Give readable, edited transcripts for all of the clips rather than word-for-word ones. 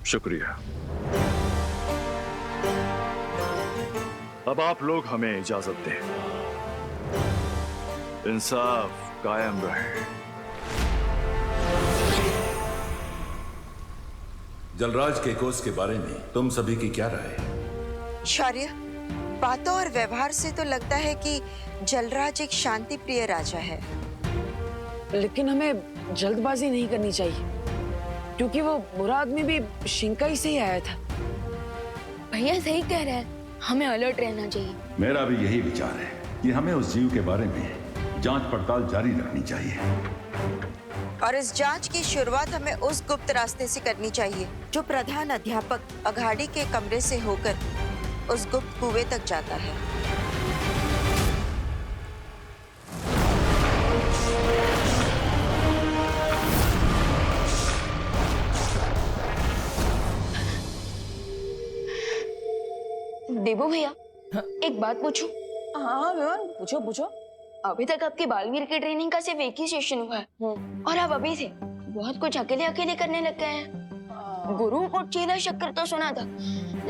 शुक्रिया। अब आप लोग हमें इजाजत दें। इंसाफ कायम रहे। जलराज केकोस के बारे में तुम सभी की क्या राय है? शौर्य, बातों और व्यवहार से तो लगता है कि जलराज एक शांति प्रिय राजा है। लेकिन हमें जल्दबाजी नहीं करनी चाहिए, क्योंकि वो बुरा आदमी भी शिंकाई से ही आया था। भैया सही कह रहे हैं, हमें अलर्ट रहना चाहिए। मेरा भी यही विचार है कि हमें उस जीव के बारे में जांच पड़ताल जारी रखनी चाहिए। और इस जांच की शुरुआत हमें उस गुप्त रास्ते से करनी चाहिए जो प्रधान अध्यापक अघाड़ी के कमरे से होकर उस गुप्त कुएं तक जाता है। देवो भैया, एक बात पूछूं? हाँ विवान, पूछो पूछो। अभी तक आपकी बालवीर की ट्रेनिंग का सिर्फ एक ही सेशन हुआ है और आप अभी से बहुत कुछ अकेले अकेले करने लग गए हैं। गुरु और चेला शक्कर तो सुना था,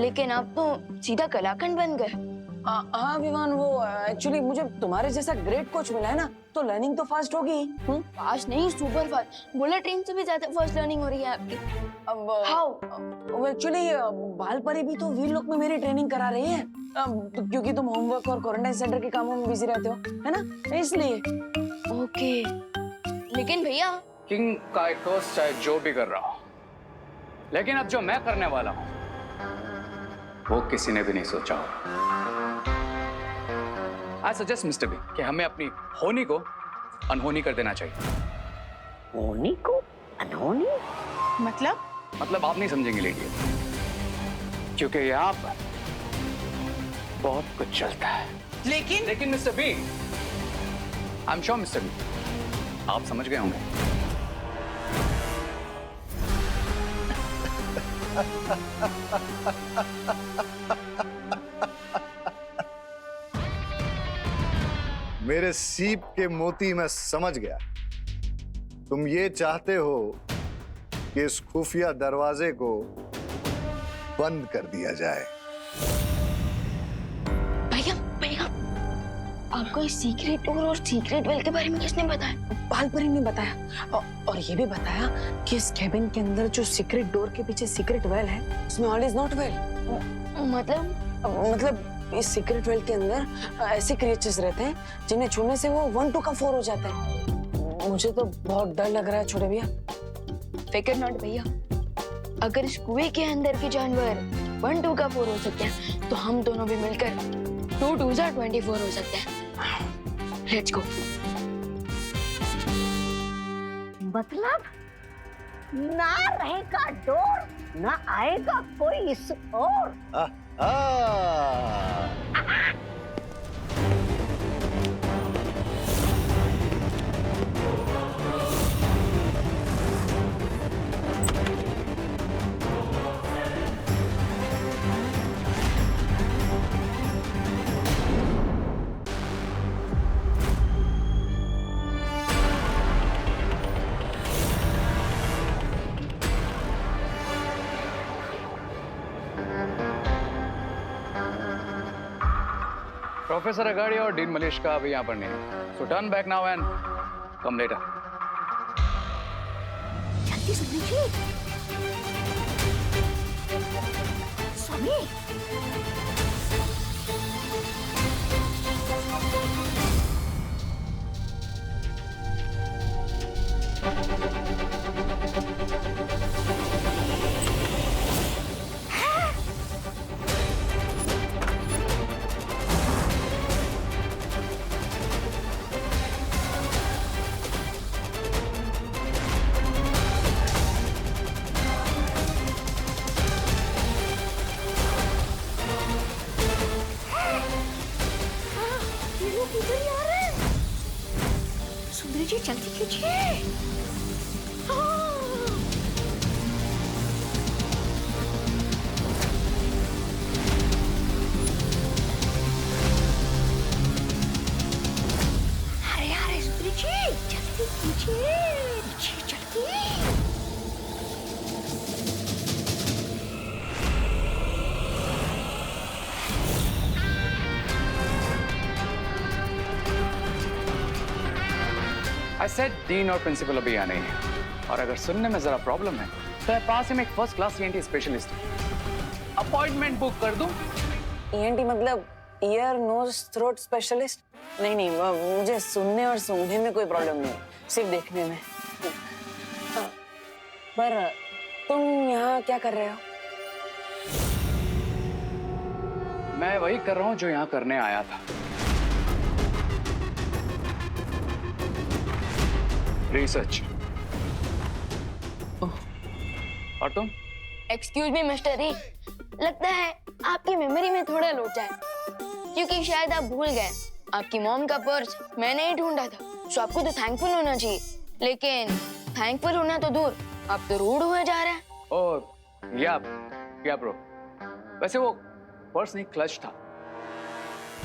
लेकिन आप तो सीधा कलाखंड बन गए। हाँ विवान, वो एक्चुअली मुझे तुम्हारे जैसा ग्रेट कोच मिला है ना, तो लर्निंग तो फास्ट होगी। फास्ट नहीं, सुपर फास्ट। बुलेट ट्रेन से भी ज्यादा फास्ट लर्निंग हो रही है आपकी। अब हाउ? एक्चुअली बालपरी भी तो वीर लोक में मेरी ट्रेनिंग करा रही है, क्योंकि तुम होमवर्क और क्वारंटाइन सेंटर के कामों में बिजी रहते हो, है ना, इसलिए। ओके, लेकिन भैया किंग काइकोस चाहे जो भी कर रहा हो, लेकिन अब जो मैं करने वाला हूं वो किसी ने भी नहीं सोचा हो। आई सजेस्ट मिस्टर बी कि हमें अपनी होनी को अनहोनी कर देना चाहिए। होनी को अनहोनी? मतलब आप नहीं समझेंगे लेडी, क्योंकि यहाँ पर बहुत कुछ चलता है। लेकिन mister B, I am sure mister B, आप समझ गए होंगे। मेरे सीप के मोती मैं समझ गया। तुम ये चाहते हो कि इस खुफिया दरवाजे को बंद कर दिया जाए। भैया, आपको इस सीक्रेट डोर और सीक्रेट वेल के बारे में किसने बताया? बालपरी ने बताया, और ये भी बताया कि इस केबिन के अंदर जो सीक्रेट डोर के पीछे सीक्रेट वेल है, उसमें ऑल इज नॉट वेल। मतलब इस सीक्रेट वेल के अंदर ऐसे क्रिएचर्स रहते हैं जिन्हें छूने से वो 1 2 का 4 हो जाता है। मुझे तो बहुत डर लग रहा है छोटे भैया। फिकर नॉट भैया, अगर इस कुएं के अंदर के जानवर 1 2 का 4 हो सकते हैं, तो हम दोनों भी मिलकर 2 2 24 हो सकते हैं। Let's go. मतलब ना रहेगा डोर, ना आएगा कोई इस ओर। प्रोफेसर अगाड़ी और डीन मलिश का अभी यहाँ पर नहीं है, सो turn back now and come later. जल्दी सुनिए स्वामी। सुंदरी जी जल्दी कीजिए। अरे सुंदरी जी जल्दी कीजिए, जल्दी। I said डीन और प्रिंसिपल अभी आने हैं, और अगर सुनने में जरा प्रॉब्लम है तो मैं पास ही में एक first class ENT specialist appointment book कर दूं। ENT मतलब ईयर नोज थ्रोट स्पेशलिस्ट? नहीं, मुझे सुनने और सूंघने में कोई प्रॉब्लम नहीं, सिर्फ देखने में। हाँ, पर तुम यहाँ क्या कर रहे हो? मैं वही कर रहा हूँ जो यहाँ करने आया था। रिसर्च। और तुम? एक्सक्यूज मी मिस्टर री, लगता है आपकी मेमोरी में थोड़ा लोचा है, क्योंकि शायद आप भूल गए आपकी मॉम का पर्स मैंने ही ढूंढा था। सो आपको तो थैंकफुल होना चाहिए, लेकिन थैंकफुल होना तो दूर, आप तो रूड हुए जा रहे हैं। ओह या ब्रो, वैसे वो पर्स नहीं क्लच था,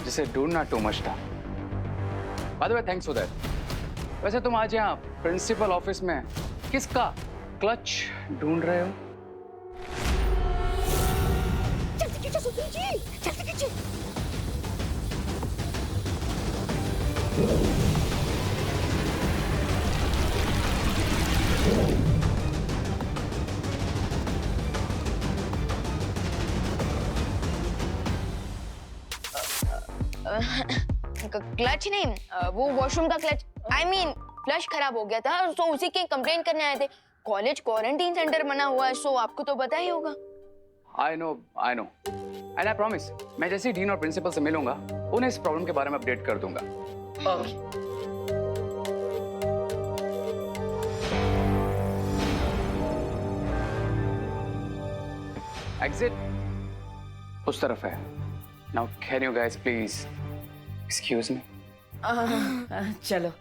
जिसे ढूंढना टू मच था। By the way thanks for that. वैसे तुम आज यहाँ प्रिंसिपल ऑफिस में किसका क्लच ढूंढ रहे हो? जल्दी कीजिए सुंदरी जी, जल्दी कीजिए। क्लच नहीं, वो वॉशरूम का क्लच, आई मीन फ्लश खराब हो गया था, सो उसी की कंप्लेंट करने आए थे। कॉलेज क्वारंटीन सेंटर बना हुआ है, सो आपको तो पता ही होगा। I know and I promise, मैं जैसे ही डीन और प्रिंसिपल से मिलूंगा उन्हें इस प्रॉब्लम के बारे में अपडेट कर दूंगा। एग्जिट उस तरफ है। Now can you guys please excuse me? चलो।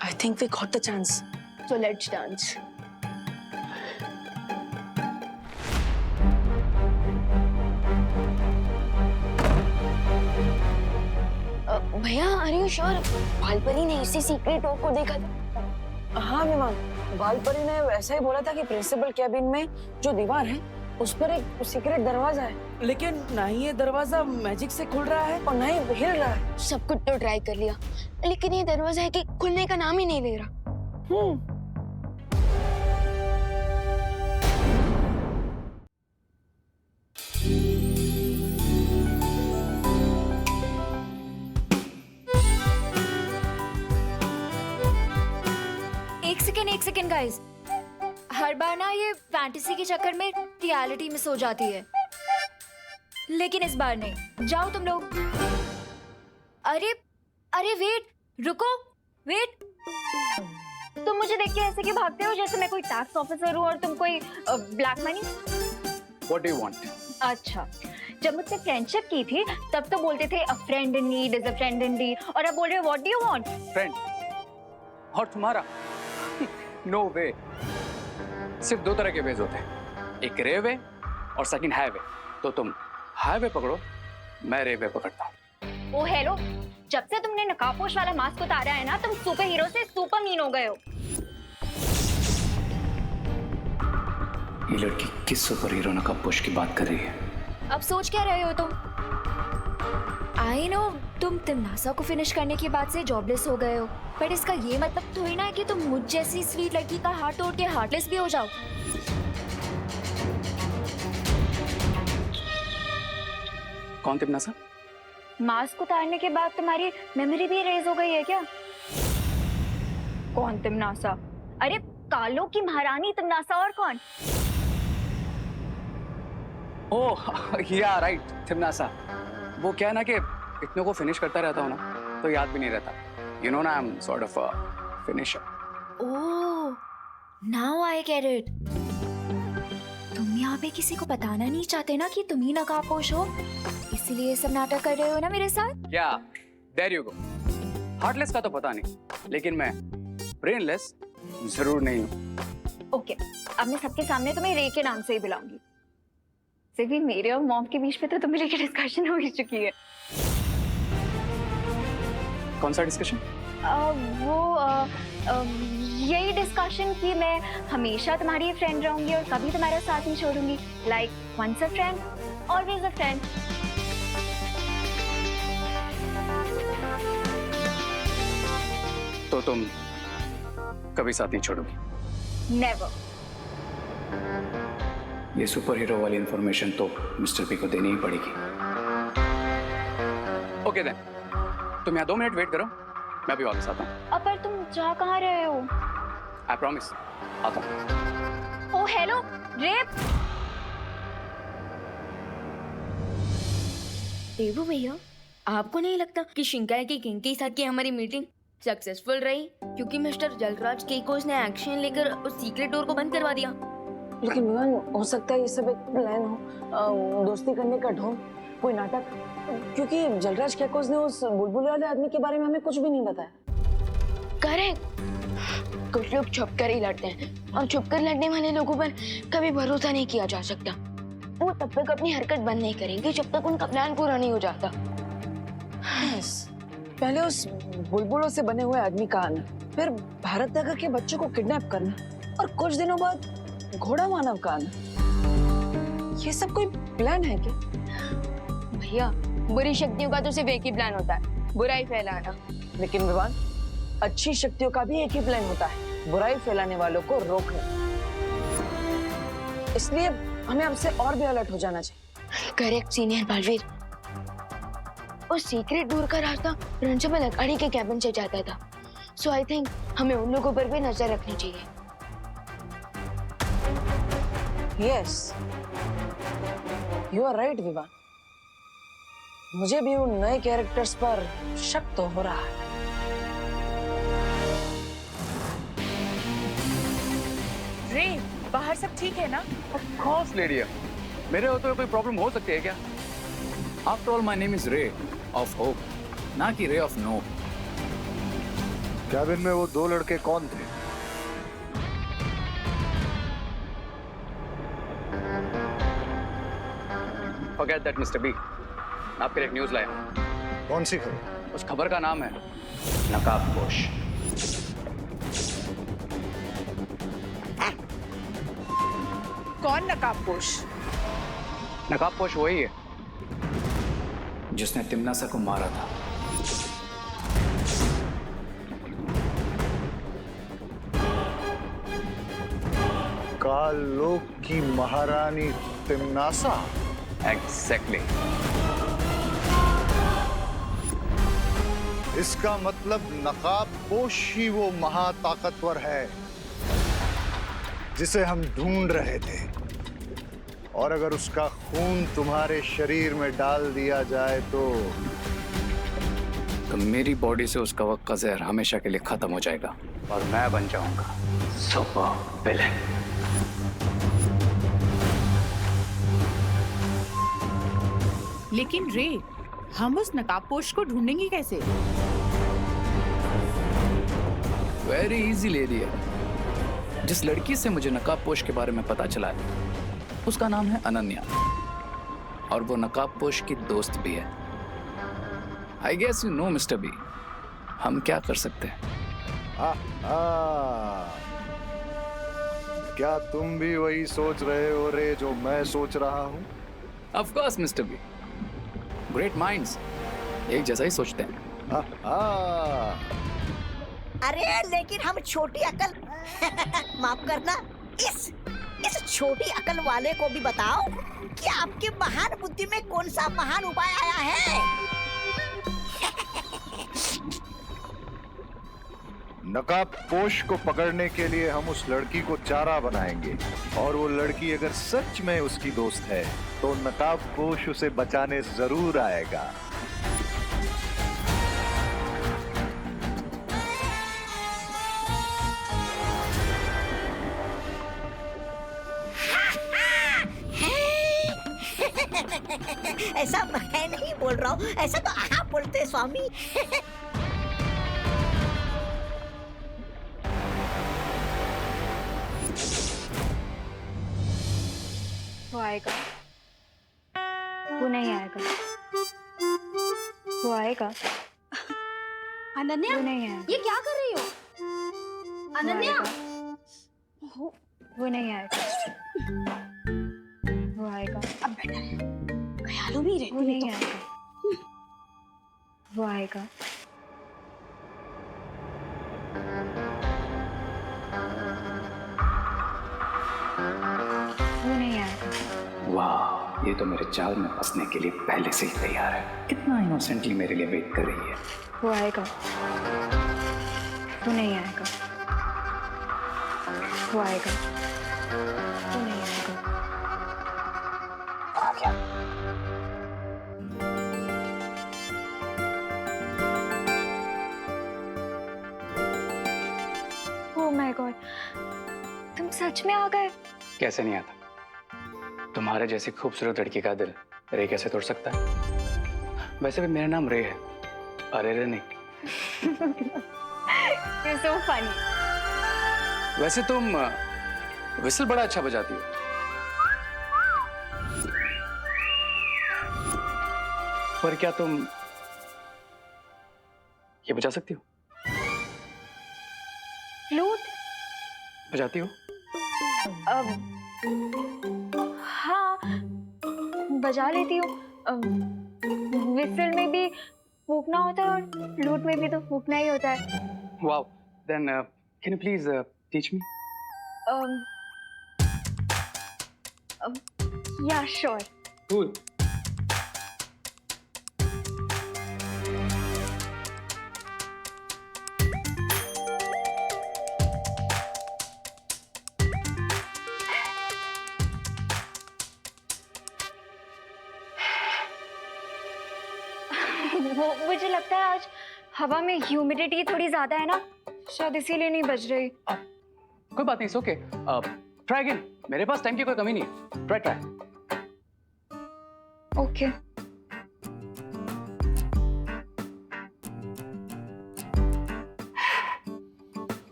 I think we got the chance. So let's dance. भैया आर यू श्योर बालपरी ने इसी सीक्रेट डोर को देखा था? हाँ विमान, बालपरी ने ऐसा ही बोला था कि प्रिंसिपल कैबिन में जो दीवार है उस पर एक सीक्रेट दरवाजा है, लेकिन ना ही ये दरवाजा मैजिक से खुल रहा है और ना ही हिल रहा है। सब कुछ तो ट्राई कर लिया, लेकिन ये दरवाजा है कि खुलने का नाम ही नहीं ले रहा। एक सेकेंड गाइस, हर बार ना ये फैंटेसी के चक्कर में रियलिटी मिस हो जाती है, लेकिन इस बार नहीं। जाओ तुम लोग। अरे वेट, रुको, वेट। तुम मुझे देख के ऐसे क्यों भागते हो जैसे मैं कोई टैक्स ऑफिसर हूँ और तुम कोई black money? What do you want? अच्छा, जब मुझसे फ्रेंडशिप की थी तब तो बोलते थे a friend in need is a friend in deed, और अब बोल रहे हो what do you want? Friend? और तुम्हारा? No way. सिर्फ दो तरह के वेज होते हैं, एक रे वे और सेकंड हाईवे। तो तुम हाईवे पकड़ो, मैं रे वे पकड़ता हूँ। ओ हेलो, जब से तुमने नकाबपोश वाला मास्क उतारा है ना, तुम सुपर हीरो से सुपर मीन हो गए हो। ये लड़की किस सुपर हीरो नकाबपोश की बात कर रही है? अब सोच क्या रहे हो तुम? आई नो तुम तिमनासा को फिनिश करने के बाद से जॉबलेस हो गए हो, पर इसका ये मतलब थोड़ी ना है कि तुम मुझ जैसी स्वीट लड़की का हार्ट तोड़ के हार्टलेस भी हो जाओ। कौन तिमनासा? मास्क उतारने के बाद तुम्हारी मेमोरी भी इरेज हो गई है क्या? कौन तिमनासा? अरे कालो की महारानी तिमनासा, और कौन? ओह या राइट, तिमनासा। वो क्या है ना कि इतनों को फिनिश करता रहता हूँ ना, तो याद भी नहीं रहता। यू नो ना, I am sort of a finisher. Oh, now I get it. तुम यहाँ पे किसी को बताना नहीं चाहते ना कि तुम ही नकाबपोश हो, इसीलिए सब नाटक कर रहे हो ना मेरे साथ? या देयर यू गो। हार्टलेस का तो पता नहीं, लेकिन मैं ब्रेनलेस जरूर नहीं हूँ। ओके, अब मैं सबके सामने तुम्हें रे के नाम से ही बुलाऊंगी। वैसे भी मेरे और मॉम के बीच में तो तुम्हें लेकर डिस्कशन हो ही चुकी है। कौन सा डिस्कशन? यही डिस्कशन कि मैं हमेशा तुम्हारी फ्रेंड रहूंगी और कभी तुम्हारा साथ नहीं छोड़ूंगी। Like once a friend always a friend. तो तुम कभी साथ नहीं छोड़ोगी? नेवर। ये सुपर हीरो वाली इंफॉर्मेशन तो मिस्टर बी को देनी ही पड़ेगी। ओके देन, तुम यहाँ 2 मिनट वेट करो, मैं अभी वापस आता हूँ। अब पर तुम जा कहाँ रहे हो? आई प्रॉमिस, आता हूँ। ओ हेलो रेप। देवू भैया, आपको नहीं लगता कि शिंकाई के किंग के साथ की हमारी मीटिंग सक्सेसफुल रही, क्योंकि मिस्टर जलराज केकोस ने एक्शन लेकर उस सीक्रेट डोर को बंद करवा दिया। लेकिन विवान, हो सकता है ये सब एक प्लान हो, दोस्ती करने का ढोंग, कोई नाटक, क्योंकि जलराज केकोस ने उस बुलबुल वाले आदमी के बारे में हमें कुछ भी नहीं बताया। करेक्ट। कुछ लोग छुप कर ही लड़ते हैं और छुप कर लड़ने वाले लोगों पर कभी भरोसा नहीं किया जा सकता। वो तब तक अपनी हरकत बंद नहीं करेंगे जब तक उनका प्लान पूरा नहीं हो जाता। yes. पहले उस बुलबुलों से बने हुए आदमी का आना, फिर भारत नगर के बच्चों को किडनैप करना और कुछ दिनों बाद घोड़ा मानव का आना, ये सब कोई प्लान है क्या? भैया, बुरी शक्तियों का तो सिर्फ एक ही प्लान होता है, बुराई फैलाना। लेकिन विवान, अच्छी शक्तियों का भी एक ही प्लान होता है, बुराई फैलाने वालों को रोकना। इसलिए हमें अब से और भी अलर्ट हो जाना चाहिए। Correct senior Balveer. उस सीक्रेट डोर का रास्ता प्रिंसिपल अखाड़ी के कैबिन से जाता था, सो आई थिंक हमें उन लोगों पर भी नजर रखनी चाहिए। Yes, you are right Vivaan. मुझे भी उन नए कैरेक्टर्स पर शक तो हो रहा है। रे, बाहर सब ठीक है ना? ऑफ कोर्स लेडी, मेरे होते हुए कोई प्रॉब्लम हो सकती है क्या? After all my name is ray of hope, ना कि रे ऑफ नो। कैबिन में वो 2 लड़के कौन थे? फॉरगेट दैट मिस्टर बी, आपके लिए एक न्यूज़ लाया। कौन सी खबर? उस खबर का नाम है नकाबपोश। कौन नकाबपोश? नकाबपोश वही है जिसने तिमनासा को मारा था। कालोक की महारानी तिमनासा? एग्जैक्टली। इसका मतलब नकाबपोश ही वो महाताकतवर है जिसे हम ढूंढ रहे थे, और अगर उसका खून तुम्हारे शरीर में डाल दिया जाए तो मेरी बॉडी से उसका वक्त का जहर हमेशा के लिए खत्म हो जाएगा और मैं बन जाऊंगा सुपर विलेन। लेकिन रे, हम उस नकाबपोश को ढूंढेंगे कैसे? वेरी इजी लेडी है। जिस लड़की से मुझे नकाबपोश के बारे में पता चला है उसका नाम है अनन्या, और वो नकाबपोश की दोस्त भी है। I guess you know mister B, हम क्या कर सकते हैं? क्या तुम भी वही सोच रहे हो रे जो मैं सोच रहा हूँ? Of course mister B, great minds एक जैसा ही सोचते हैं। अरे लेकिन हम छोटी अकल माफ करना, इस छोटी अकल वाले को भी बताओ कि आपके महान बुद्धि में कौन सा महान उपाय आया है। नकाबपोश को पकड़ने के लिए हम उस लड़की को चारा बनाएंगे, और वो लड़की अगर सच में उसकी दोस्त है तो नकाबपोश उसे बचाने जरूर आएगा। ऐसा मैं नहीं बोल रहा हूँ, ऐसा तो आप बोलते स्वामी। वो आएगा वो नहीं आएगा। वो आएगा। अनन्या, वो नहीं आएगा। ये क्या कर रही हो? अनन्या, वो नहीं आएगा। वो आएगा। अब बेटा ख्यालों में ही रहती वो नहीं आएगा। वो आएगा। वो नहीं आएगा। वाह, ये तो मेरे जाल में फंसने के लिए पहले से ही तैयार है। कितना इनोसेंटली मेरे लिए वेट कर रही है। वो आएगा। वो नहीं आएगा। वो आएगा। वो नहीं आएगा। आ गया। ओह माय गॉड, तुम सच में आ गए? कैसे नहीं आता? तुम्हारे जैसी खूबसूरत लड़की का दिल रे कैसे तोड़ सकता है? वैसे भी मेरा नाम रे है, अरे रे नहीं। You're so funny. वैसे तुम विसल बड़ा अच्छा बजाती हो। पर क्या तुम ये बजा सकती हो? फ्लूट? बजाती हो? हाँ, बजा लेती हूँ। विसल में भी फूकना होता है और फ्लूट में भी तो फूकना ही होता है। Wow. Then can you please teach me? Yeah, sure. Cool. वो मुझे लगता है आज हवा में ह्यूमिडिटी थोड़ी ज्यादा है ना, शायद इसीलिए नहीं बज रही। कोई बात नहीं, ओके। Try again. मेरे पास टाइम की कोई कमी नहीं है। ट्राई। ओके।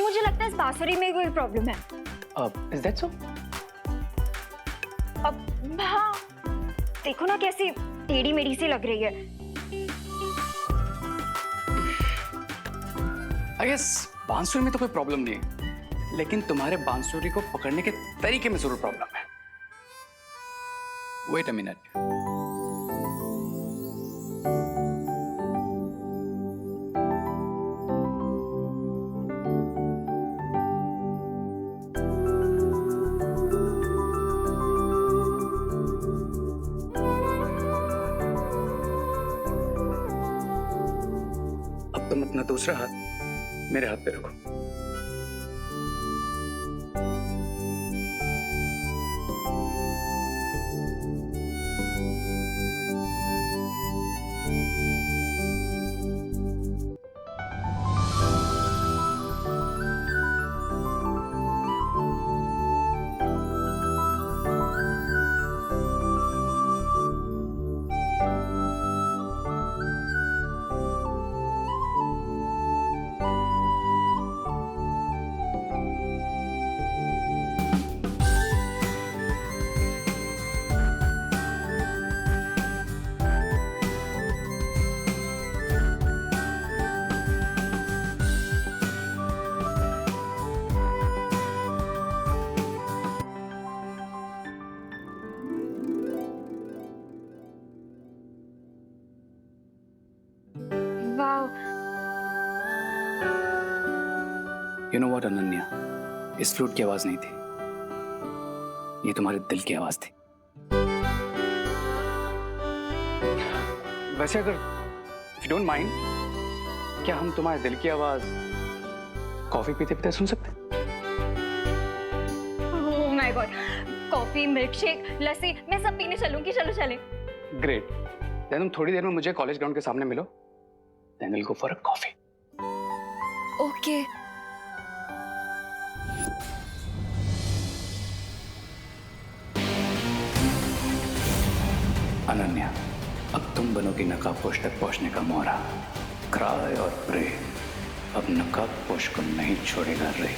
मुझे लगता है इस बांसुरी में कोई प्रॉब्लम है। Is that so? अब हाँ, देखो ना कैसी टेढ़ी मेढ़ी सी लग रही है। I guess बांसुरी में तो कोई प्रॉब्लम नहीं है, लेकिन तुम्हारे बांसुरी को पकड़ने के तरीके में जरूर प्रॉब्लम है। Wait a minute. अब तुम अपना दूसरा हाथ मेरे हाथ पे रखो। You know what, अनन्या, इस फ्लूट की आवाज नहीं थी, ये तुम्हारे दिल की आवाज थी। वैसे अगर if you don't mind, क्या हम तुम्हारे दिल की आवाज कॉफी पीते पीते सुन सकते? Oh my God, coffee, milk shake, lassi, मैं सब पीने चलूंगी। चलो चलें। ग्रेट। देन तुम थोड़ी देर में मुझे कॉलेज ग्राउंड के सामने मिलो। Then we'll go for a coffee. Okay. Ananya, अब तुम बनोगी नकाबपोश तक पहुंचने का मोहरा। क्राई और प्रे, अब नकाबपोश को नहीं छोड़ेगा रे।